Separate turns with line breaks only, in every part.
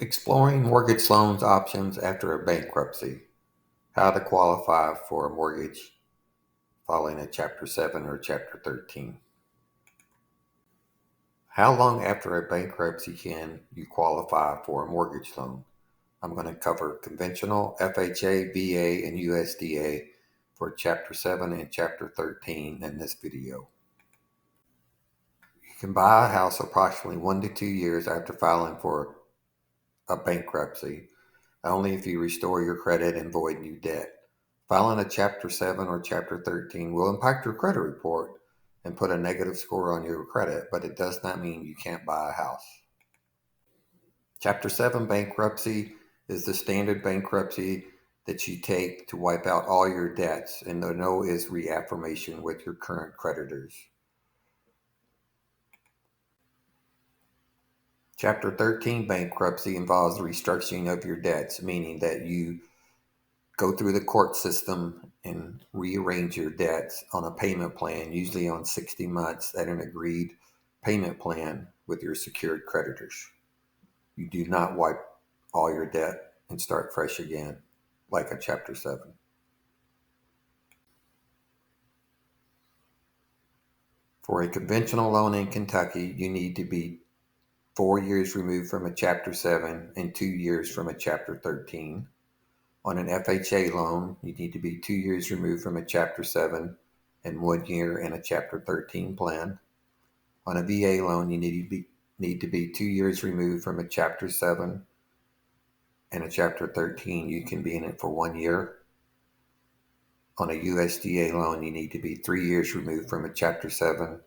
Exploring mortgage loans options after a bankruptcy. How to qualify for a mortgage following a Chapter 7 or Chapter 13. How long after a bankruptcy can you qualify for a mortgage loan? I'm going to cover conventional, FHA, VA, and USDA for Chapter 7 and Chapter 13 in this video. You can buy a house approximately 1 to 2 years after filing for a bankruptcy, only if you restore your credit and void new debt. Filing a Chapter 7 or Chapter 13 will impact your credit report and put a negative score on your credit, but it does not mean you can't buy a house. Chapter 7 bankruptcy is the standard bankruptcy that you take to wipe out all your debts, and the no is reaffirmation with your current creditors. Chapter 13 bankruptcy involves the restructuring of your debts, meaning that you go through the court system and rearrange your debts on a payment plan, usually on 60 months at an agreed payment plan with your secured creditors. You do not wipe all your debt and start fresh again like a Chapter 7. For a conventional loan in Kentucky, you need to be 4 years removed from a Chapter 7 and 2 years from a Chapter 13. On an FHA loan, you need to be 2 years removed from a Chapter 7 and 1 year in a Chapter 13 plan. On a VA loan, you need to be 2 years removed from a Chapter 7 and a Chapter 13. You can be in it for 1 year. On a USDA loan, you need to be 3 years removed from a Chapter 7.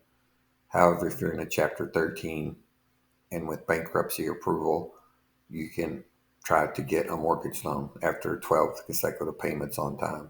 However, if you're in a Chapter 13 and with bankruptcy approval, you can try to get a mortgage loan after 12 consecutive payments on time.